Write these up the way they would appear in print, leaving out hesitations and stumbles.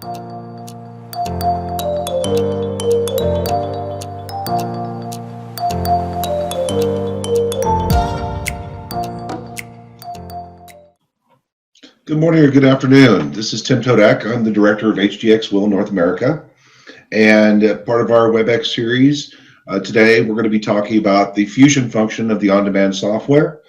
Good morning or good afternoon. This is Tim Todak. I'm the director of HDX Will North America. And part of our WebEx series, today we're going to be talking about the fusion function of the on-demand software.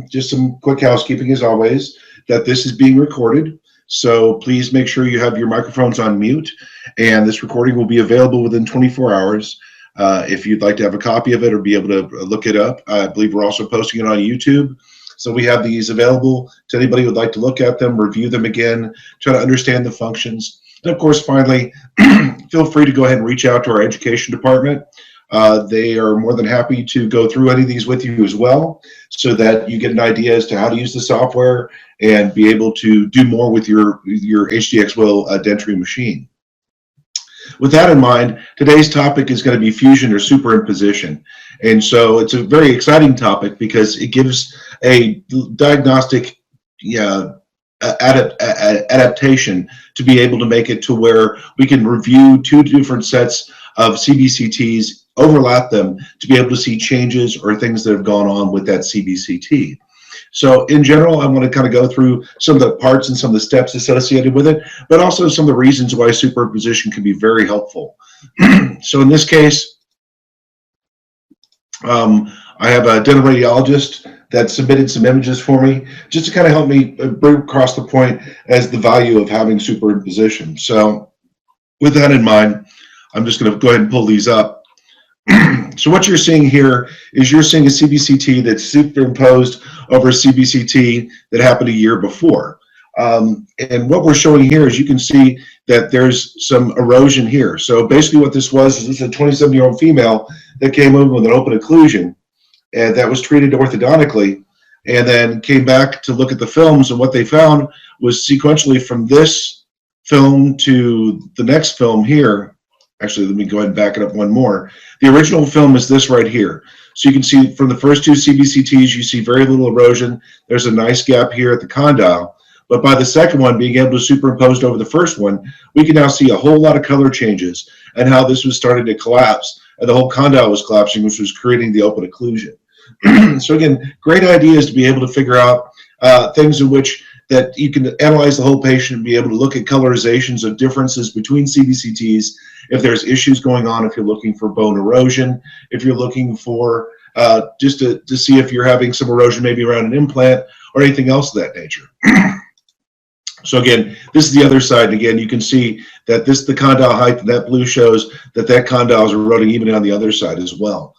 Just some quick housekeeping as always, that this is being recorded. So please make sure you have your microphones on mute. And this recording will be available within 24 hours. If you'd like to have a copy of it or be able to look it up, I believe we're also posting it on YouTube. So we have these available to anybody who would like to look at them, review them again, try to understand the functions. And of course, finally, feel free to go ahead and reach out to our education department. They are more than happy to go through any of these with you as well, so that you get an idea as to how to use the software and be able to do more with your HDX Will dentary machine. With that in mind, today's topic is going to be fusion or superimposition. And so it's a very exciting topic because it gives a diagnostic adaptation to be able to make it to where we can review two different sets of CBCTs, overlap them to be able to see changes or things that have gone on with that CBCT. So in general, I want to kind of go through some of the parts and some of the steps associated with it, but also some of the reasons why superimposition can be very helpful. So in this case, I have a dental radiologist that submitted some images for me just to kind of help me bring across the point as the value of having superimposition. So with that in mind, I'm just going to go ahead and pull these up. So what you're seeing here is you're seeing a CBCT that's superimposed over a CBCT that happened a year before. And what we're showing here is you can see that there's some erosion here. So basically what this was is this is a 27-year-old female that came in with an open occlusion and that was treated orthodontically and then came back to look at the films, and what they found was sequentially from this film to the next film here. Actually, let me go ahead and back it up one more. The original film is this right here. So you can see from the first two CBCTs, you see very little erosion. There's a nice gap here at the condyle. But by the second one, being able to superimpose over the first one, we can now see a whole lot of color changes and how this was starting to collapse. And the whole condyle was collapsing, which was creating the open occlusion. So again, great ideas to be able to figure out things in which that you can analyze the whole patient and be able to look at colorizations of differences between CBCTs, if there's issues going on, if you're looking for bone erosion, if you're looking for just to see if you're having some erosion maybe around an implant or anything else of that nature. So again, this is the other side. Again, you can see that this the condyle height, and that blue shows that that condyle is eroding even on the other side as well.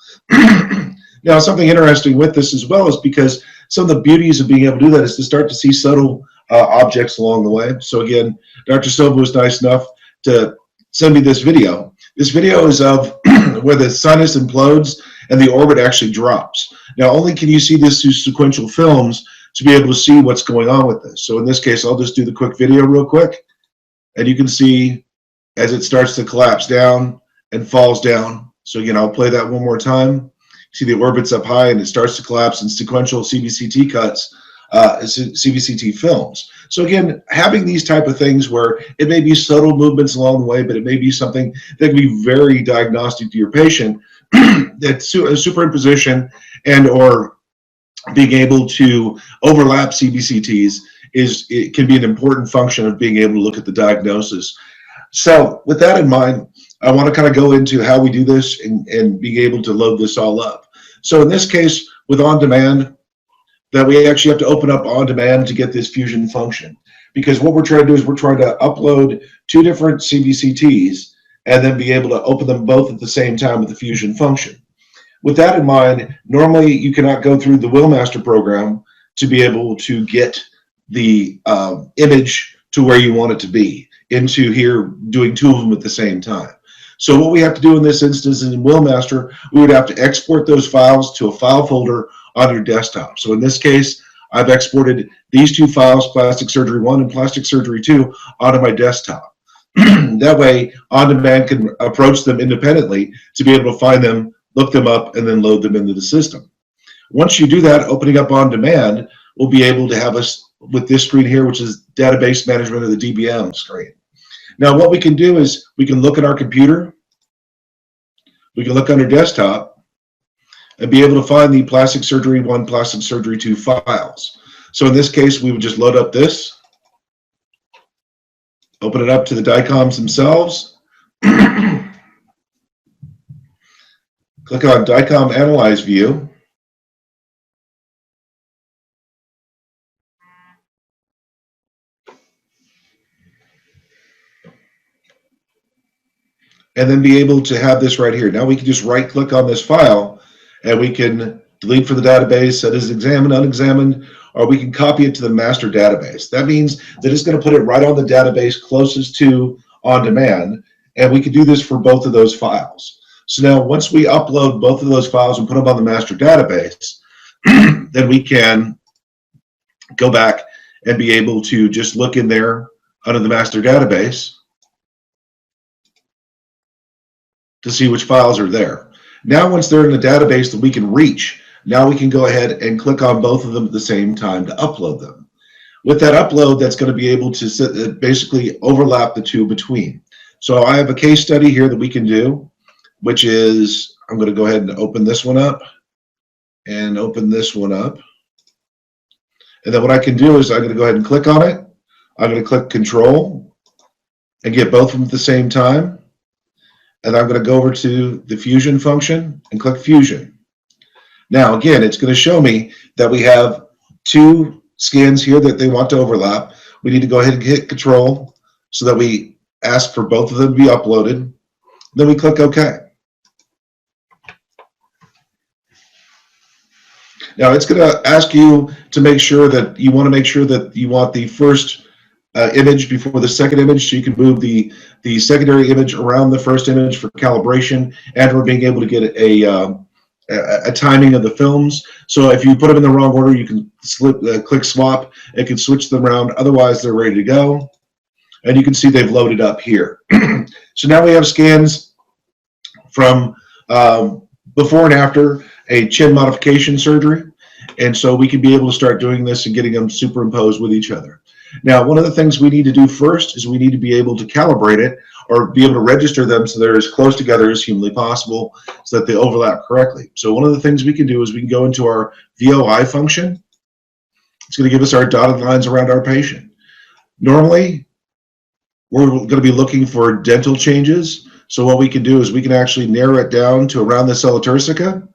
Now, something interesting with this as well is because some of the beauties of being able to do that is to start to see subtle objects along the way. So again, Dr. Silva was nice enough to send me this video. This video is of where the sinus implodes and the orbit actually drops. Now, only can you see this through sequential films to be able to see what's going on with this. So in this case, I'll just do the quick video real quick. And you can see as it starts to collapse down and falls down. So again, I'll play that one more time. See the orbit's up high and it starts to collapse in sequential CBCT cuts, CBCT films. So again, having these type of things where it may be subtle movements along the way, but it may be something that can be very diagnostic to your patient, that superimposition and or being able to overlap CBCTs it can be an important function of being able to look at the diagnosis. So with that in mind, I want to kind of go into how we do this and being able to load this all up. So in this case, with on-demand, that we actually have to open up on-demand to get this fusion function. Because what we're trying to do is we're trying to upload two different CBCTs and then be able to open them both at the same time with the fusion function. With that in mind, normally you cannot go through the WillMaster program to be able to get the image to where you want it to be into here doing two of them at the same time. So what we have to do in this instance in WillMaster, we would have to export those files to a file folder on your desktop. So in this case, I've exported these two files, Plastic Surgery 1 and Plastic Surgery 2, onto my desktop. That way, on-demand can approach them independently to be able to find them, look them up, and then load them into the system. Once you do that, opening up on-demand, we'll be able to have us with this screen here, which is database management of the DBM screen. Now what we can do is we can look at our computer, we can look under desktop, and be able to find the plastic surgery 1, plastic surgery 2 files. So in this case, we would just load up this, open it up to the DICOMs themselves, click on DICOM Analyze View, and then be able to have this right here. Now we can just right click on this file and we can delete from the database, set as examined, unexamined, or we can copy it to the master database. That means that it's going to put it right on the database closest to on demand, and we can do this for both of those files. So now once we upload both of those files and put them on the master database, then we can go back and be able to just look in there under the master database to see which files are there. Now once they're in the database that we can reach, now we can go ahead and click on both of them at the same time to upload them. With that upload, that's going to be able to basically overlap the two between. So I have a case study here that we can do, which is, I'm going to go ahead and open this one up and open this one up. And then what I can do is I'm going to go ahead and click on it. I'm going to click Control and get both of them at the same time. And I'm going to go over to the Fusion function and click Fusion. Now, again, it's going to show me that we have two scans here that they want to overlap. We need to go ahead and hit Control so that we ask for both of them to be uploaded. Then we click OK. Now, it's going to ask you to make sure that you want the first image before the second image, so you can move the secondary image around the first image for calibration and for being able to get a timing of the films. So if you put them in the wrong order, you can click swap. It can switch them around. Otherwise, they're ready to go. And you can see they've loaded up here. So now we have scans from before and after a chin modification surgery. And so we can be able to start doing this and getting them superimposed with each other. Now, one of the things we need to do first is we need to be able to calibrate it or be able to register them so they're as close together as humanly possible so that they overlap correctly. So one of the things we can do is we can go into our VOI function. It's going to give us our dotted lines around our patient. Normally, we're going to be looking for dental changes. So what we can do is we can actually narrow it down to around the sella turcica,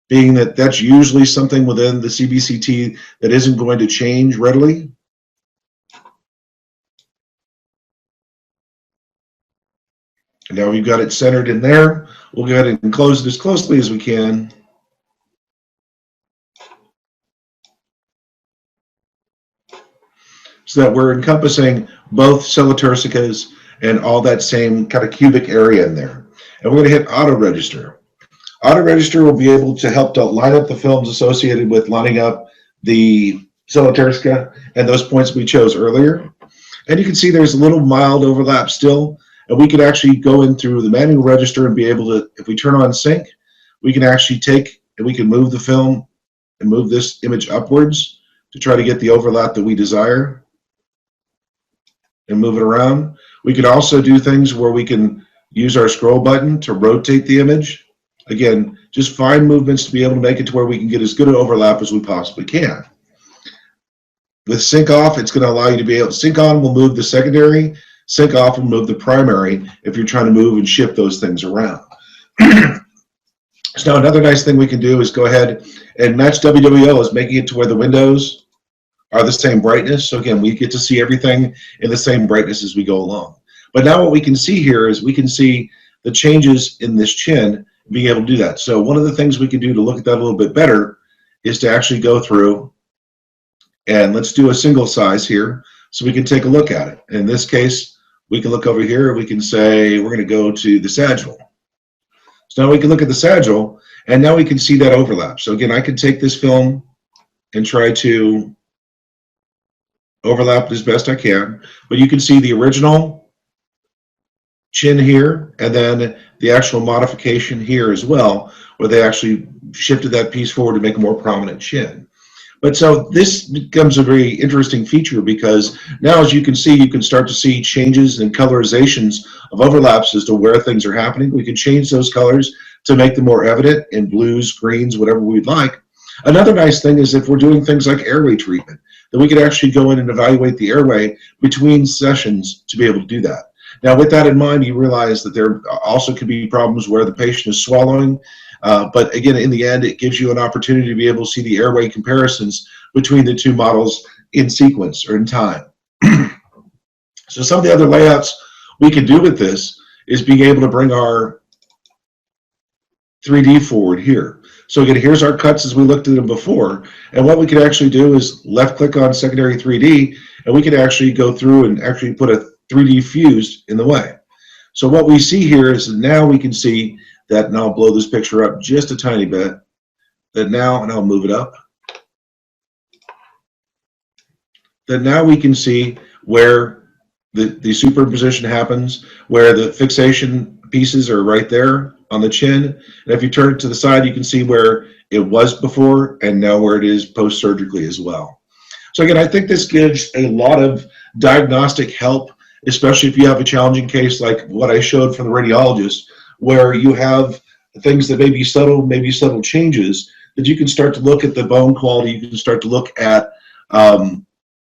being that that's usually something within the CBCT that isn't going to change readily. And now we've got it centered in there. We'll go ahead and close it as closely as we can. So that we're encompassing both sella tursicas and all that same kind of cubic area in there. And we're going to hit auto register. Auto register will be able to help to line up the films associated with lining up the sella turcica and those points we chose earlier. And you can see there's a little mild overlap still. And we could actually go in through the manual register and be able to, if we turn on sync, we can actually take and we can move the film and move this image upwards to try to get the overlap that we desire and move it around. We could also do things where we can use our scroll button to rotate the image. Again, just fine movements to be able to make it to where we can get as good an overlap as we possibly can. With sync off, it's going to allow you to be able to sync on will move the secondary. Sync off will move the primary if you're trying to move and shift those things around. So now another nice thing we can do is go ahead and match WWL is making it to where the windows are the same brightness. So again, we get to see everything in the same brightness as we go along. But now what we can see here is we can see the changes in this chin, being able to do that. So one of the things we can do to look at that a little bit better is to actually go through and let's do a single size here so we can take a look at it. In this case, we can look over here and we can say we're going to go to the sagittal. So now we can look at the sagittal and now we can see that overlap. So again, I can take this film and try to overlap it as best I can, but you can see the original chin here and then the actual modification here as well, where they actually shifted that piece forward to make a more prominent chin. But so this becomes a very interesting feature, because now, as you can see, you can start to see changes and colorizations of overlaps as to where things are happening. We can change those colors to make them more evident in blues, greens, whatever we'd like. Another nice thing is if we're doing things like airway treatment, that we could actually go in and evaluate the airway between sessions to be able to do that. Now, with that in mind, you realize that there also could be problems where the patient is swallowing. But again, in the end, it gives you an opportunity to be able to see the airway comparisons between the two models in sequence or in time. So some of the other layouts we can do with this is being able to bring our 3D forward here. So again, here's our cuts as we looked at them before. And what we could actually do is left click on secondary 3D, and we could actually go through and actually put a 3D fused in the way. So what we see here is now we can see that, and I'll blow this picture up just a tiny bit, that now, and I'll move it up, that now we can see where the superimposition happens, where the fixation pieces are right there on the chin. And if you turn it to the side, you can see where it was before and now where it is post-surgically as well. So again, I think this gives a lot of diagnostic help, especially if you have a challenging case like what I showed from the radiologist, where you have things that may be subtle changes, that you can start to look at the bone quality, you can start to look at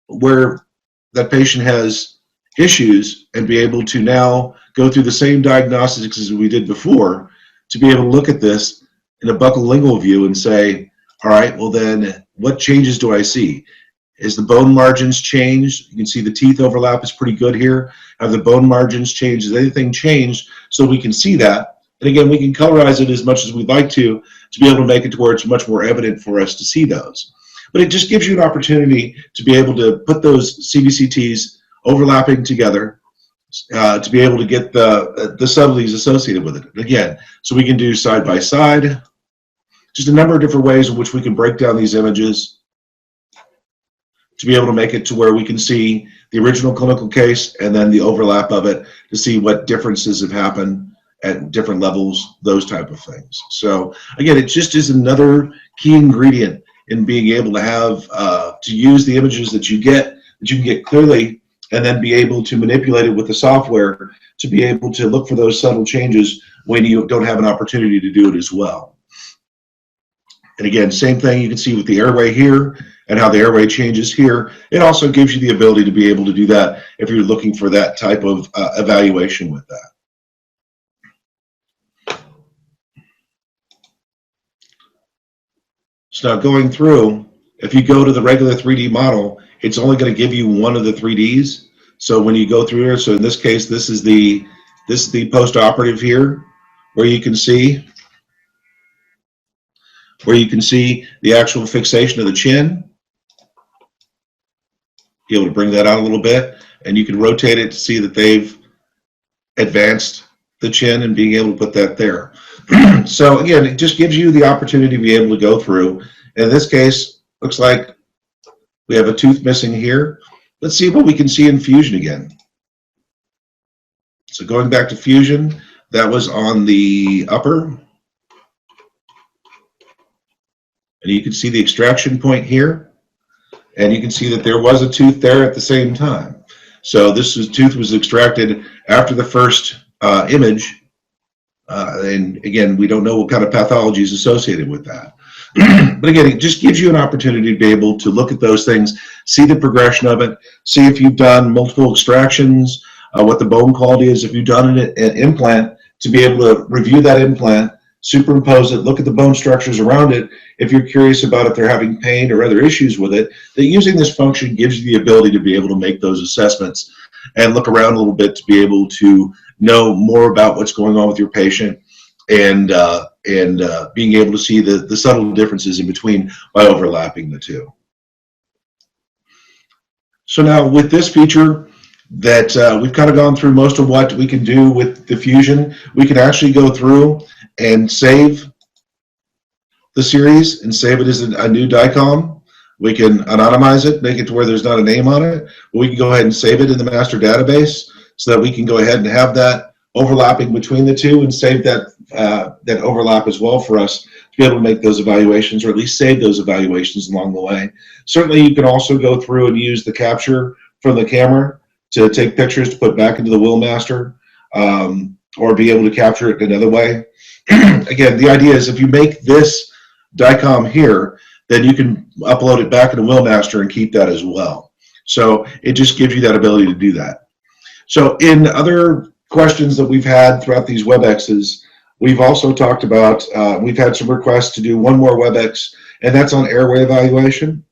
where that patient has issues and be able to now go through the same diagnostics as we did before to be able to look at this in a buccolingual view and say, all right, well then, what changes do I see? Is the bone margins changed? You can see the teeth overlap is pretty good here. Have the bone margins changed? Has anything changed? So we can see that. And again, we can colorize it as much as we'd like to be able to make it to where it's much more evident for us to see those. But it just gives you an opportunity to be able to put those CBCTs overlapping together to be able to get the subtleties associated with it. Again, so we can do side by side, just a number of different ways in which we can break down these images to be able to make it to where we can see the original clinical case and then the overlap of it to see what differences have happened at different levels, those type of things. So again, it just is another key ingredient in being able to have to use the images that you can get clearly, and then be able to manipulate it with the software to be able to look for those subtle changes when you don't have an opportunity to do it as well. And again, same thing you can see with the airway here and how the airway changes here. It also gives you the ability to be able to do that if you're looking for that type of evaluation with that. So now going through, if you go to the regular 3D model, it's only going to give you one of the 3Ds. So when you go through here, so in this case, this is the post-operative here, where you can see the actual fixation of the chin. Be able to bring that out a little bit, and you can rotate it to see that they've advanced the chin and being able to put that there. So again, it just gives you the opportunity to be able to go through. In this case, looks like we have a tooth missing here. Let's see what we can see in fusion again. So going back to fusion, that was on the upper. And you can see the extraction point here. And you can see that there was a tooth there at the same time. So this tooth was extracted after the first image. And again, we don't know what kind of pathology is associated with that. But again, it just gives you an opportunity to be able to look at those things, see the progression of it, see if you've done multiple extractions, what the bone quality is, if you've done an implant, to be able to review that implant, superimpose it, look at the bone structures around it. If you're curious about if they're having pain or other issues with it, that using this function gives you the ability to be able to make those assessments and look around a little bit to be able to know more about what's going on with your patient and being able to see the subtle differences in between by overlapping the two. So now with this feature that we've kind of gone through most of what we can do with the fusion, we can actually go through and save the series and save it as a new DICOM. We can anonymize it, make it to where there's not a name on it. But we can go ahead and save it in the master database so that we can go ahead and have that overlapping between the two and save that overlap as well for us be able to make those evaluations, or at least save those evaluations along the way. Certainly, you can also go through and use the capture from the camera to take pictures to put back into the Willmaster, or be able to capture it another way. Again, the idea is if you make this DICOM here, then you can upload it back into Willmaster and keep that as well. So it just gives you that ability to do that. So in other questions that we've had throughout these WebExes, we've also talked about, we've had some requests to do one more WebEx, and that's on airway evaluation.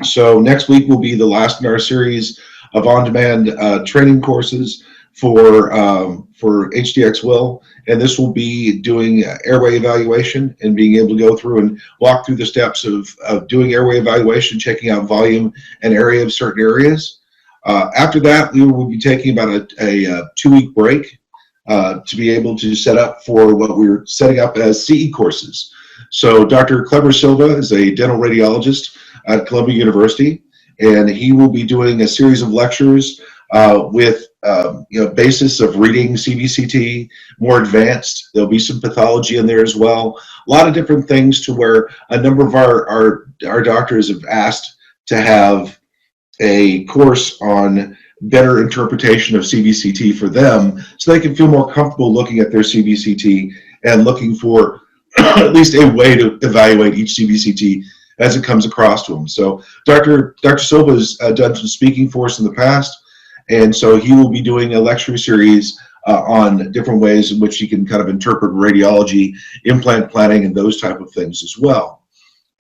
So next week will be the last in our series of on-demand training courses for HDX Will, and this will be doing airway evaluation and being able to go through and walk through the steps of doing airway evaluation, checking out volume and area of certain areas. After that, we will be taking about a 2-week break to be able to set up for what we're setting up as CE courses. So Dr. Clever Silva is a dental radiologist at Columbia University, and he will be doing a series of lectures with basis of reading CBCT, more advanced. There'll be some pathology in there as well. A lot of different things to where a number of our doctors have asked to have a course on better interpretation of CBCT for them, so they can feel more comfortable looking at their CBCT and looking for at least a way to evaluate each CBCT as it comes across to them. So Dr. Silva has done some speaking for us in the past, and so he will be doing a lecture series on different ways in which you can kind of interpret radiology, implant planning, and those type of things as well.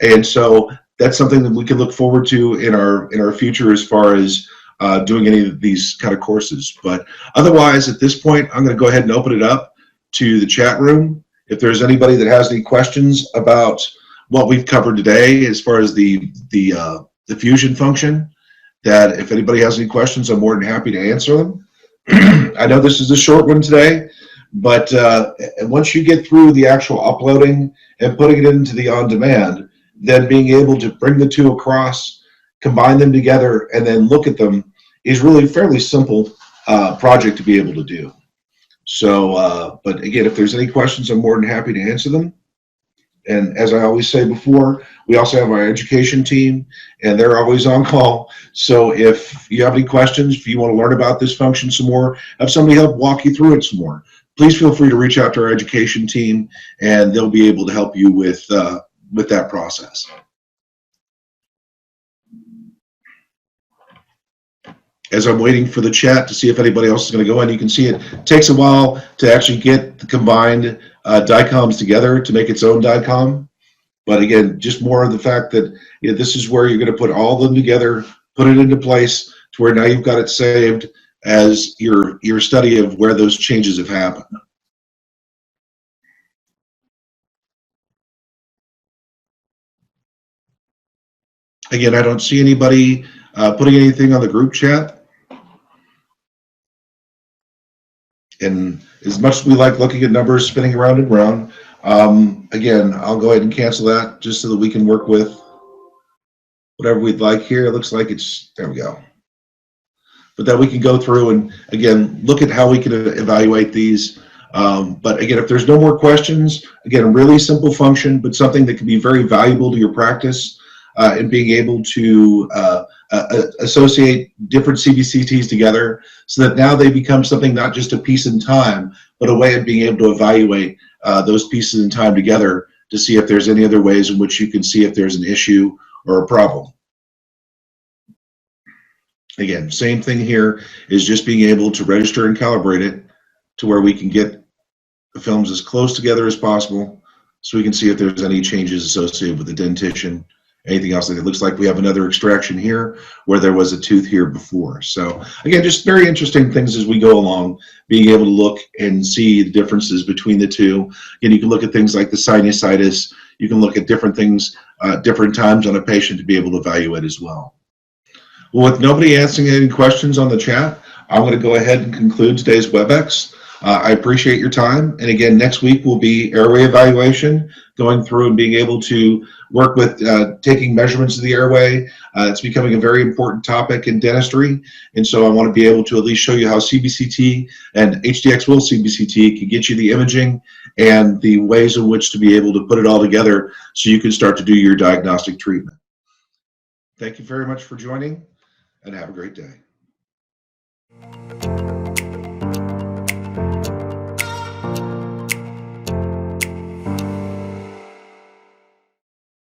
And so that's something that we can look forward to in our future as far as doing any of these kind of courses. But otherwise, at this point, I'm going to go ahead and open it up to the chat room. If there's anybody that has any questions about what we've covered today as far as the fusion function, that if anybody has any questions, I'm more than happy to answer them. I know this is a short one today, but once you get through the actual uploading and putting it into the on-demand, then being able to bring the two across, combine them together, and then look at them is really a fairly simple project to be able to do. So, but again, if there's any questions, I'm more than happy to answer them. And as I always say before, we also have our education team, and they're always on call. So if you have any questions, if you want to learn about this function some more, have somebody help walk you through it some more, please feel free to reach out to our education team, and they'll be able to help you with that process. As I'm waiting for the chat to see if anybody else is going to go in, you can see it takes a while to actually get the combined DICOMs together to make its own DICOM. But again, just more of the fact that this is where you're going to put all of them together, put it into place to where now you've got it saved as your study of where those changes have happened. Again, I don't see anybody putting anything on the group chat. And as much as we like looking at numbers spinning around and around, again, I'll go ahead and cancel that just so that we can work with whatever we'd like here. It looks like it's, there we go. But that we can go through and, again, look at how we can evaluate these. But again, if there's no more questions, again, a really simple function, but something that can be very valuable to your practice and being able to associate different CBCTs together so that now they become something not just a piece in time, but a way of being able to evaluate those pieces in time together to see if there's any other ways in which you can see if there's an issue or a problem. Again, same thing here is just being able to register and calibrate it to where we can get the films as close together as possible so we can see if there's any changes associated with the dentition. Anything else? It looks like we have another extraction here where there was a tooth here before. So again, just very interesting things as we go along, being able to look and see the differences between the two. And you can look at things like the sinusitis. You can look at different things, different times on a patient to be able to evaluate as well. Well, with nobody answering any questions on the chat, I'm going to go ahead and conclude today's WebEx. I appreciate your time. And again, next week will be airway evaluation, going through and being able to work with taking measurements of the airway. It's becoming a very important topic in dentistry. And so I want to be able to at least show you how CBCT and HDXWILL CBCT can get you the imaging and the ways in which to be able to put it all together so you can start to do your diagnostic treatment. Thank you very much for joining, and have a great day.